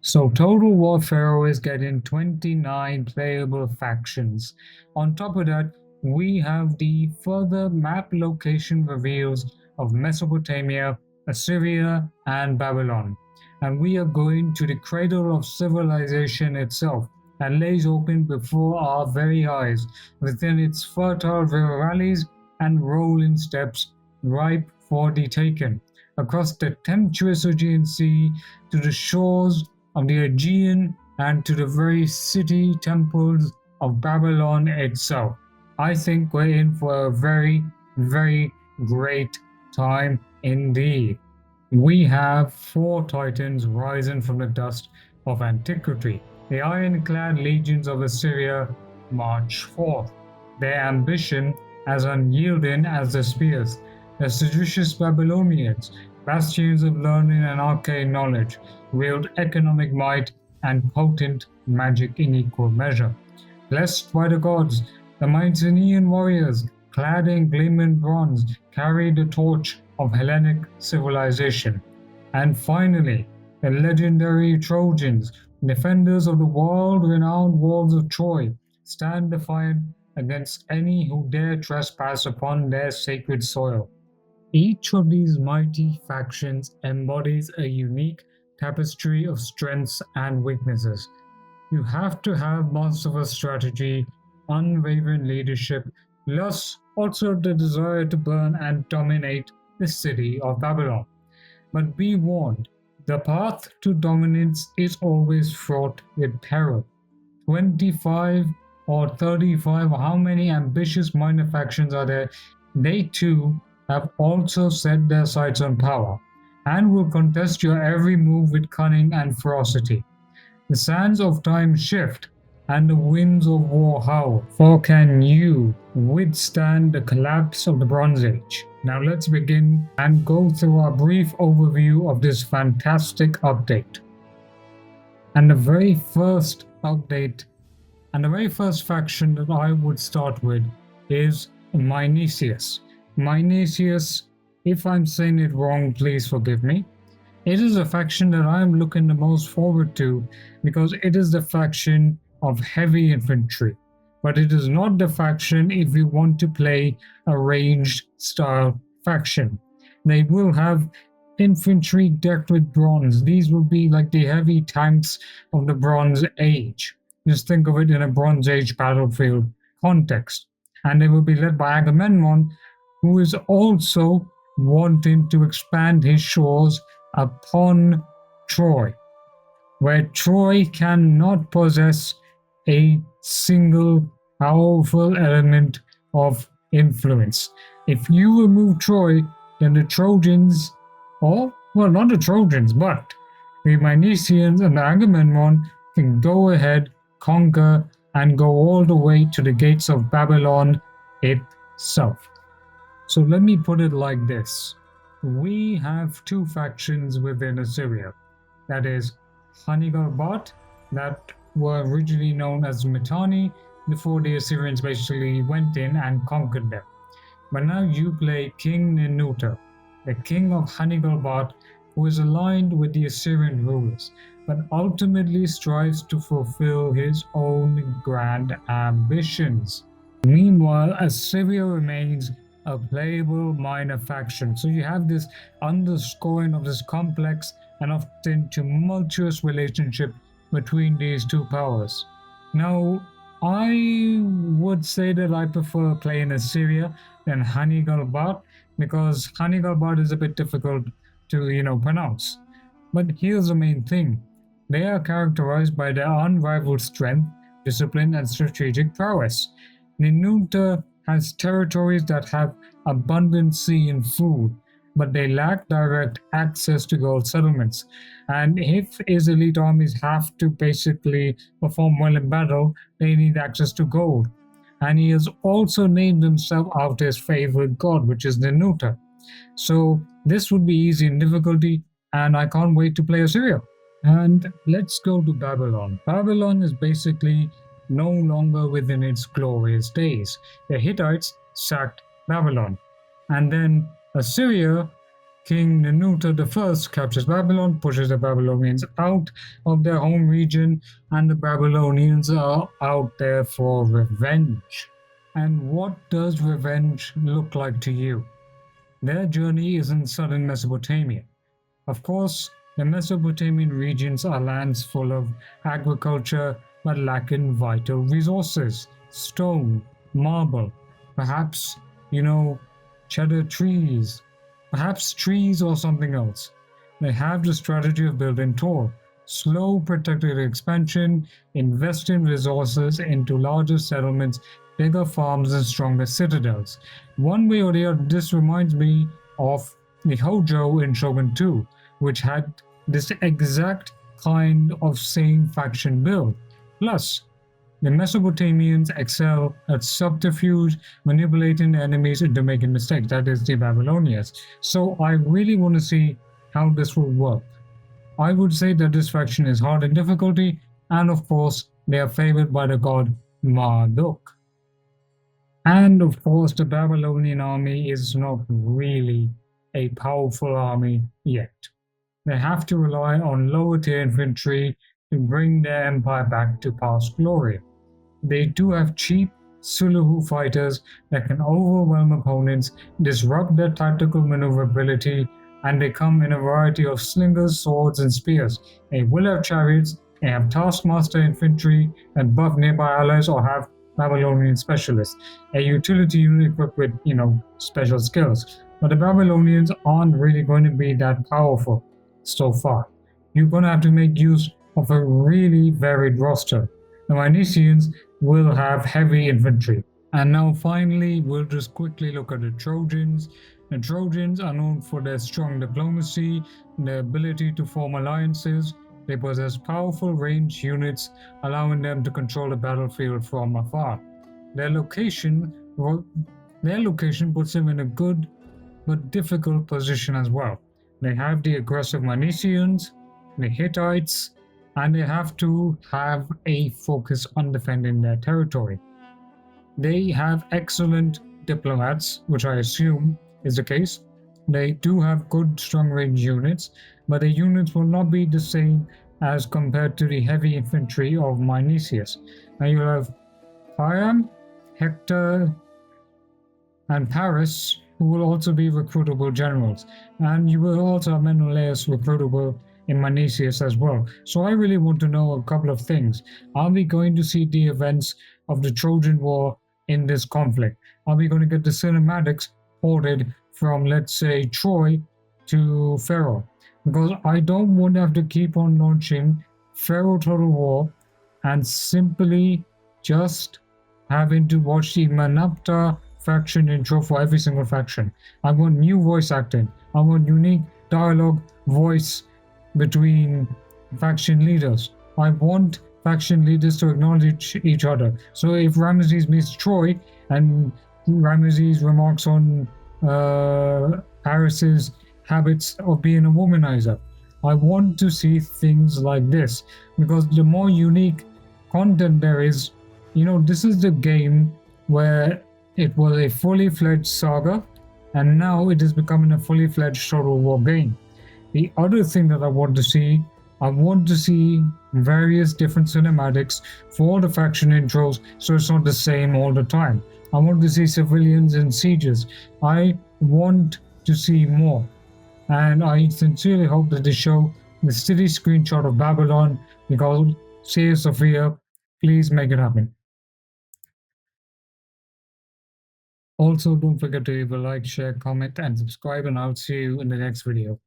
So Total War Pharaoh is getting 29 playable factions. On top of that, we have the further map location reveals of Mesopotamia, Assyria, and Babylon. And we are going to the cradle of civilization itself that lays open before our very eyes within its fertile river valleys and rolling steppes ripe for the taking. Across the tempestuous Aegean Sea to the shores of the Aegean and to the very city temples of Babylon itself. I think we're in for a very, very great time indeed. We have four titans rising from the dust of antiquity. The ironclad legions of Assyria march forth, their ambition as unyielding as the spears. The seditious Babylonians, bastions of learning and arcane knowledge, wield economic might and potent magic in equal measure. Blessed by the gods, the Mycenaean warriors, clad in gleaming bronze, carry the torch of Hellenic civilization. And finally, the legendary Trojans, defenders of the world-renowned walls of Troy, stand defiant against any who dare trespass upon their sacred soil. Each of these mighty factions embodies a unique tapestry of strengths and weaknesses. You have to have masterful strategy, unwavering leadership, plus also the desire to burn and dominate the city of Babylon. But be warned, the path to dominance is always fraught with peril. 25 or 35, or how many ambitious minor factions are there? They too have also set their sights on power, and will contest your every move with cunning and ferocity. The sands of time shift, and the winds of war howl, for can you withstand the collapse of the Bronze Age? Now let's begin and go through our brief overview of this fantastic update. And the very first update, and the very first faction that I would start with is Mycenace. Mycenace, if I'm saying it wrong, please forgive me. It is a faction that I'm looking the most forward to because it is the faction of heavy infantry. But it is not the faction if you want to play a ranged style faction. They will have infantry decked with bronze. These will be like the heavy tanks of the Bronze Age. Just think of it in a Bronze Age battlefield context. And they will be led by Agamemnon, who is also wanting to expand his shores upon Troy, where Troy cannot possess a single powerful element of influence. If you remove Troy, then the Trojans, or, well, not the Trojans, but the Mycenaeans and the Agamemnon can go ahead, conquer, and go all the way to the gates of Babylon itself. So let me put it like this. We have two factions within Assyria. That is Hanigalbat, that were originally known as Mitanni before the Assyrians basically went in and conquered them. But now you play King Ninurta, the king of Hanigalbat, who is aligned with the Assyrian rulers, but ultimately strives to fulfill his own grand ambitions. Meanwhile, Assyria remains a playable minor faction. So you have this underscoring of this complex and often tumultuous relationship between these two powers. Now, I would say that I prefer playing Assyria than Hanigalbat because Hanigalbat is a bit difficult to, pronounce. But here's the main thing. They are characterized by their unrivaled strength, discipline, and strategic prowess. Ninurta has territories that have abundancy in food, but they lack direct access to gold settlements. And if his elite armies have to basically perform well in battle, they need access to gold. And he has also named himself after his favorite god, which is Ninurta. So this would be easy in difficulty, and I can't wait to play Assyria. And let's go to Babylon. Babylon is basically no longer within its glorious days. The Hittites sacked Babylon, and then Assyria King Nanuta I captures Babylon, pushes the Babylonians out of their home region, and the Babylonians are out there for revenge. And what does revenge look like to you? Their journey is in southern Mesopotamia. Of course, the Mesopotamian regions are lands full of agriculture but lacking vital resources stone, marble, perhaps, cheddar trees, perhaps trees or something else. They have the strategy of building tall, slow, protected expansion, invest in resources into larger settlements, bigger farms, and stronger citadels. One way or the other, this reminds me of the Hojo in Shogun 2, which had this exact kind of same faction build. Plus, the Mesopotamians excel at subterfuge, manipulating enemies into making mistakes. That is the Babylonians. So I really want to see how this will work. I would say that this faction is hard in difficulty, and of course, they are favored by the god Marduk. And of course, the Babylonian army is not really a powerful army yet. They have to rely on lower tier infantry to bring their empire back to past glory. They do have cheap Suluhu fighters that can overwhelm opponents, disrupt their tactical maneuverability, and they come in a variety of slingers, swords, and spears. They will have chariots, they have taskmaster infantry that buff nearby allies or have Babylonian specialists, a utility unit equipped with, special skills. But the Babylonians aren't really going to be that powerful so far. You're going to have to make use of a really varied roster. The Mycenaeans will have heavy infantry. And now finally, we'll just quickly look at the Trojans. The Trojans are known for their strong diplomacy, their ability to form alliances. They possess powerful ranged units, allowing them to control the battlefield from afar. Their location puts them in a good but difficult position as well. They have the aggressive Mycenaeans, the Hittites, and they have to have a focus on defending their territory. They have excellent diplomats, which I assume is the case. They do have good strong range units, but the units will not be the same as compared to the heavy infantry of Mycenace. Now you have Priam, Hector, and Paris, who will also be recruitable generals. And you will also have Menelaus recruitable in Mycenace as well. So I really want to know a couple of things. Are we going to see the events of the Trojan War in this conflict? Are we going to get the cinematics ported from, let's say, Troy to Pharaoh? Because I don't want to have to keep on launching Pharaoh Total War and simply just having to watch the Manapta faction intro for every single faction. I want new voice acting. I want unique dialogue, voice between faction leaders. I want faction leaders to acknowledge each other. So if Ramesses meets Troy and Ramesses remarks on Paris's habits of being a womanizer, I want to see things like this because the more unique content there is, this is the game where it was a fully fledged saga and now it is becoming a fully fledged Total War game. The other thing that I want to see various different cinematics for the faction intros so it's not the same all the time. I want to see civilians in sieges. I want to see more. And I sincerely hope that they show the city screenshot of Babylon because CA Sofia, please make it happen. Also, don't forget to leave a like, share, comment, and subscribe, and I'll see you in the next video.